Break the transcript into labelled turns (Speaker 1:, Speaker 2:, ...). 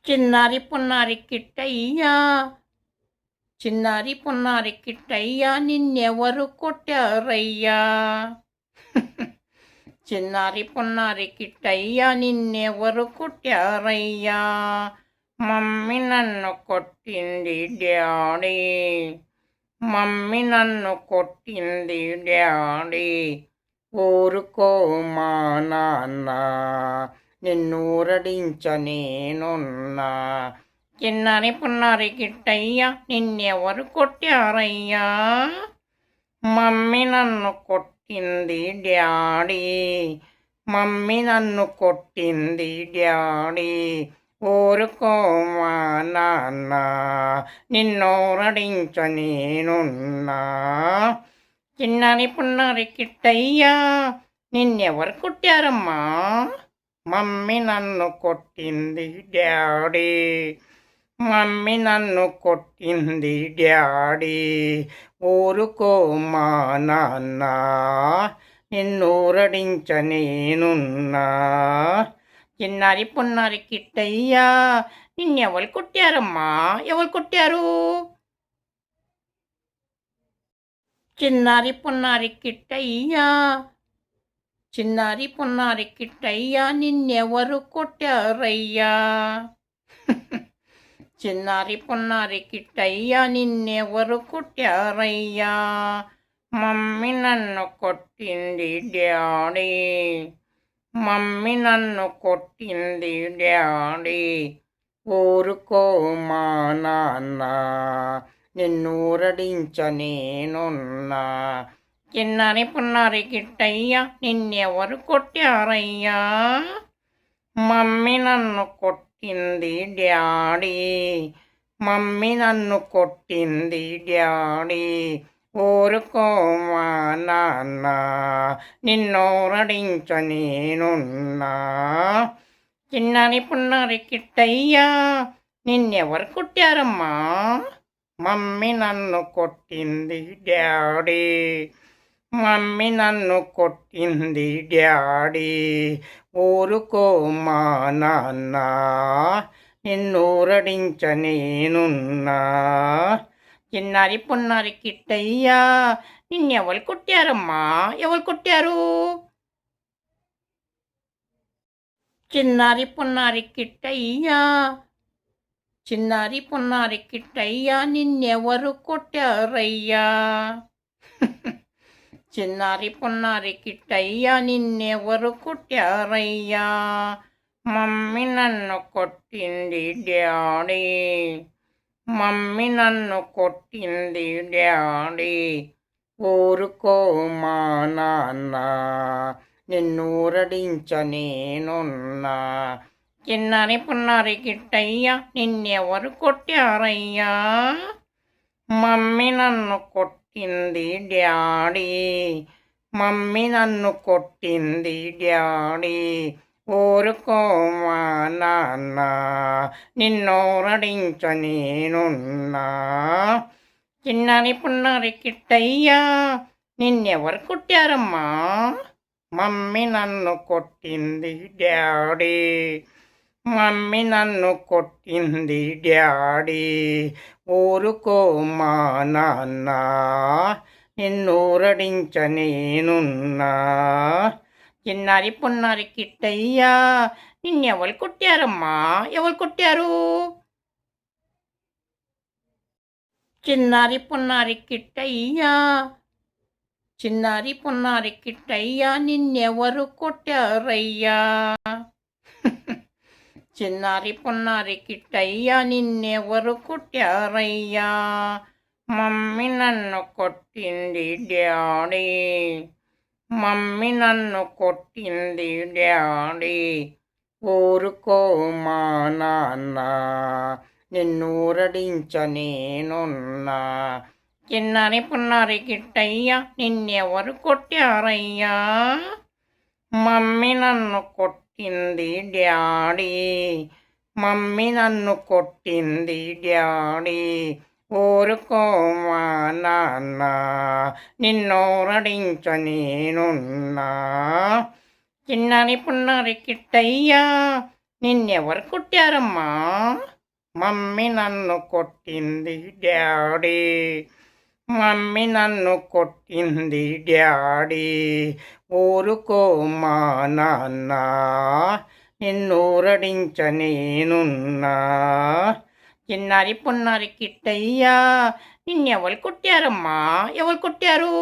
Speaker 1: చిన్నారి పున్నారి కిట్టయ్యా, చిన్నారి పున్నారి కిట్టయ్యా, నిన్నెవరు కొట్టారయ్యా? చిన్నారి పున్నారి కిట్టయ్యా, నిన్నెవరు కొట్టారయ్యా? మమ్మీ నన్ను కొట్టింది డాడీ, మమ్మీ నన్ను కొట్టింది డాడీ. ఊరుకో మా నాన్న, నిన్నూరడించనేనున్నా. చిన్నారి పున్నారి కిట్టయ్యా, నిన్నెవరు కొట్టారయ్యా? మమ్మీ నన్ను కొట్టింది డాడీ, మమ్మీ నన్ను కొట్టింది డాడీ. ఊరుకో మా నాన్న, నిన్నూరడించనేనున్నా. చిన్నారి పున్నారి కిట్టయ్యా, నిన్నెవరు కొట్టారమ్మా? మమ్మీ నన్ను కొట్టింది డాడీ, మమ్మీ నన్ను కొట్టింది డాడీ. ఊరుకో మా నాన్న, నిన్నూరడించనేనున్నా. చిన్నారి పున్నారి కిట్టయ్యా, నిన్నెవరు కొట్టారమ్మా? ఎవరు కొట్టారు? చిన్నారి పున్నారి కిట్టయ్యా, చిన్నారి పున్నారి కిట్టయ్యా, నిన్నెవరు కొట్టారయ్యా? చిన్నారి పున్నారి కిట్టయ్యా, నిన్నెవరు కొట్టారయ్యా? మమ్మీ నన్ను కొట్టింది డాడీ, మమ్మీ నన్ను కొట్టింది డాడీ. ఊరుకో మా నాన్న, నిన్నూరడించనేనున్నా. చిన్నారి పున్నారి కిట్టయ్యా, నిన్నెవరు కొట్టారయ్యా? మమ్మీ నన్ను కొట్టింది డాడీ, మమ్మీ నన్ను కొట్టింది డాడీ. ఊరుకో మా నాన్న, నిన్నూరడించనేనున్నా. చిన్నారి పున్నారి కిట్టయ్యా, నిన్నెవరు కొట్టారమ్మా? మమ్మీ నన్ను కొట్టింది డాడీ, మమ్మీ నన్ను కొట్టింది డాడీ. ఊరుకో మా నాన్న, నిన్నూరడించనేనున్నా. చిన్నారి పున్నారి కిట్టయ్యా, నిన్నెవరు కొట్టారమ్మా? ఎవరు కొట్టారు? చిన్నారి పున్నారి కిట్టయ్యా, చిన్నారి పున్నారి కిట్టయ్యా, నిన్నెవరు కొట్టారయ్యా? చిన్నారి పున్నారి కిట్టయ్యా, నిన్నెవరు కొట్టారయ్యా? మమ్మీ నన్ను కొట్టింది డాడీ, మమ్మీ నన్ను కొట్టింది డాడీ. ఊరుకో మా నాన్న, నిన్నూరడించనేనున్నా. చిన్నారి పున్నారి కిట్టయ్యా, నిన్నెవరు కొట్టారయ్యా? మమ్మీ నన్ను కొట్టింది డాడీ, మమ్మీ నన్ను కొట్టింది డాడీ. ఊరుకో మా నాన్న, నిన్నూరడించనేనున్నా. చిన్నారి పున్నారి కిట్టయ్యా, నిన్నెవరు కొట్టారమ్మా? మమ్మీ నన్ను కొట్టింది డాడీ, మమ్మీ నన్ను కొట్టింది డాడీ. ఊరుకో మా నాన్న, నిన్నూరడించనేనున్నా. చిన్నారి పున్నారి కిట్టయ్యా, నిన్నెవరు కొట్టారమ్మా? ఎవరు కొట్టారు? చిన్నారి పున్నారి కిట్టయ్యా, చిన్నారి పున్నారి కిట్టయ్యా, నిన్నెవరు కొట్టారయ్యా? చిన్నారి పున్నారి కిట్టయ్యా, నిన్నెవరు కొట్టారయ్యా? మమ్మీ నన్ను కొట్టింది డాడీ, మమ్మీ నన్ను కొట్టింది డాడీ. ఊరుకో మా నాన్న, నిన్నూరడించనేనున్నా. చిన్నారి పున్నారి కిట్టయ్యా, నిన్నెవరు కొట్టారయ్యా? మమ్మీ నన్ను కొట్టింది డాడీ, మమ్మీ నన్ను కొట్టింది డాడీ. ఊరుకో మా నాన్న, నిన్నూరడించనేనున్నా. చిన్నారి పున్నారి కిట్టయ్యా, నిన్నెవరు కొట్టారమ్మా? మమ్మీ నన్ను కొట్టింది డాడీ. మమ్మీ నన్ను కొట్టింది డాడీ. ఊరుకో మా నాన్న, నిన్నూరడించ నేనున్నా. చిన్నారి పున్నారి కిట్టయ్యా, నిన్నెవరు కొట్టారమ్మా? ఎవరు కొట్టారు?